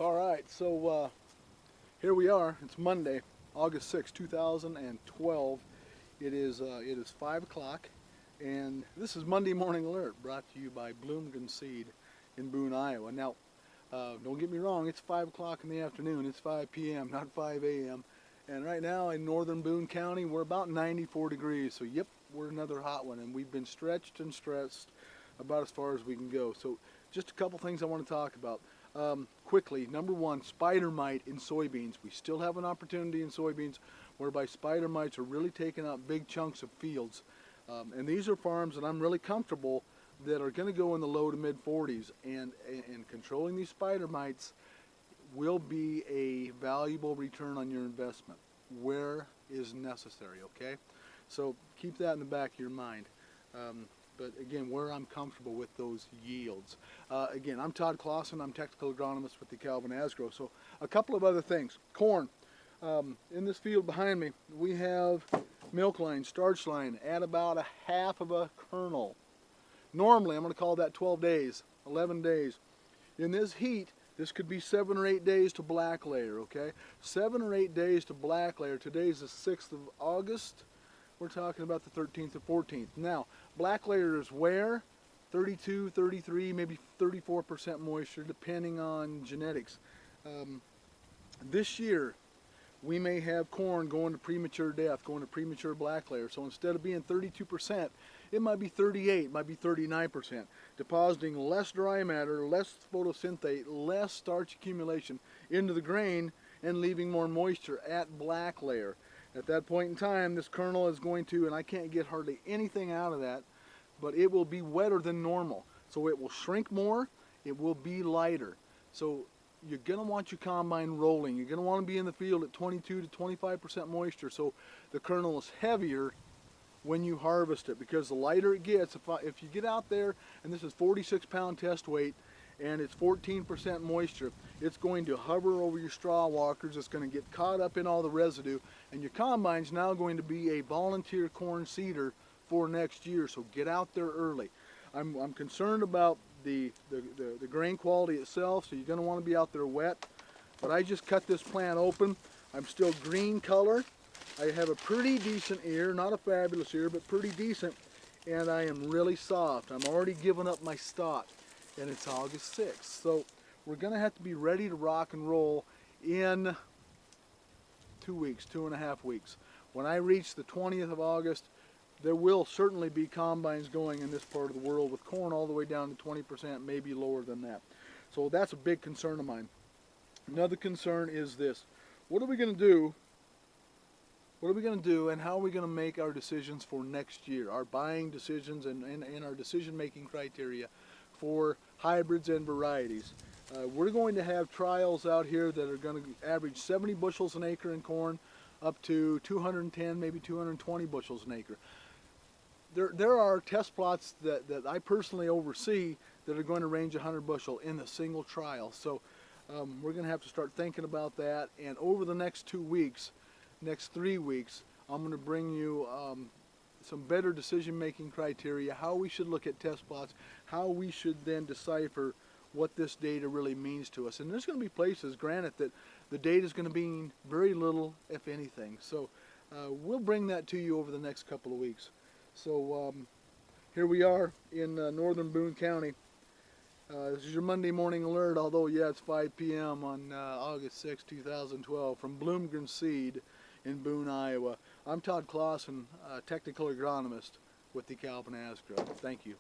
All right, so here we are. It's Monday, August 6, 2012. It is 5 o'clock, and this is Monday Morning Alert, brought to you by Bloomgren Seed in Boone, Iowa. Now, don't get me wrong, it's 5 o'clock in the afternoon. It's 5 p.m., not 5 a.m. And right now in northern Boone County, we're about 94 degrees. So, yep, we're another hot one, and we've been stretched and stressed about as far as we can go. So, just a couple things I want to talk about. Quickly, number one, spider mite in soybeans. We still have an opportunity in soybeans whereby spider mites are really taking out big chunks of fields. And these are farms that I'm really comfortable that are going to go in the low to mid 40s. And controlling these spider mites will be a valuable return on your investment where is necessary, okay? So keep that in the back of your mind. But again, where I'm comfortable with those yields. Again, I'm Todd Clausen. I'm technical agronomist with DeKalb and Asgrow. So a couple of other things. Corn. In this field behind me, we have milk line, starch line at about a half of a kernel. Normally, I'm going to call that 12 days, 11 days. In this heat, this could be 7 or 8 days to black layer, okay? 7 or 8 days to black layer. Today's the 6th of August. We're talking about the 13th or 14th. Now, black layer is where? 32, 33, maybe 34% moisture, depending on genetics. This year, we may have corn going to premature death, going to premature black layer. So instead of being 32%, it might be 38, it might be 39%, depositing less dry matter, less photosynthate, less starch accumulation into the grain, and leaving more moisture at black layer. At that point in time, this kernel is going to, and I can't get hardly anything out of that, but it will be wetter than normal. So it will shrink more, it will be lighter. So you're going to want your combine rolling. You're going to want to be in the field at 22 to 25% moisture, so the kernel is heavier when you harvest it, because the lighter it gets, if you get out there, and this is 46-pound test weight, and it's 14% moisture, it's going to hover over your straw walkers, it's going to get caught up in all the residue, and your combine's now going to be a volunteer corn seeder for next year, so get out there early. I'm concerned about the grain quality itself, so you're going to want to be out there wet, but I just cut this plant open. I'm still green color. I have a pretty decent ear, not a fabulous ear, but pretty decent, and I am really soft. I'm already giving up my stalk, and it's August 6th. So we're going to have to be ready to rock and roll in 2 weeks, 2.5 weeks. When I reach the 20th of August, there will certainly be combines going in this part of the world with corn all the way down to 20%, maybe lower than that. So that's a big concern of mine. Another concern is this. What are we going to do? What are we going to do, and how are we going to make our decisions for next year, our buying decisions and our decision-making criteria for hybrids and varieties? We're going to have trials out here that are going to average 70 bushels an acre in corn up to 210, maybe 220 bushels an acre. There are test plots that I personally oversee that are going to range 100 bushel in a single trial. So we're going to have to start thinking about that, and over the next 2 weeks, next 3 weeks, I'm going to bring you some better decision-making criteria, how we should look at test plots, how we should then decipher what this data really means to us. And there's going to be places, granted, that the data is going to mean very little, if anything. So we'll bring that to you over the next couple of weeks. So here we are in northern Boone County. This is your Monday Morning Alert, although, yeah, it's 5 p.m. on August 6, 2012, from Bloomgren Seed in Boone, Iowa. I'm Todd Clausen, technical agronomist with DeKalb and Asgrow. Thank you.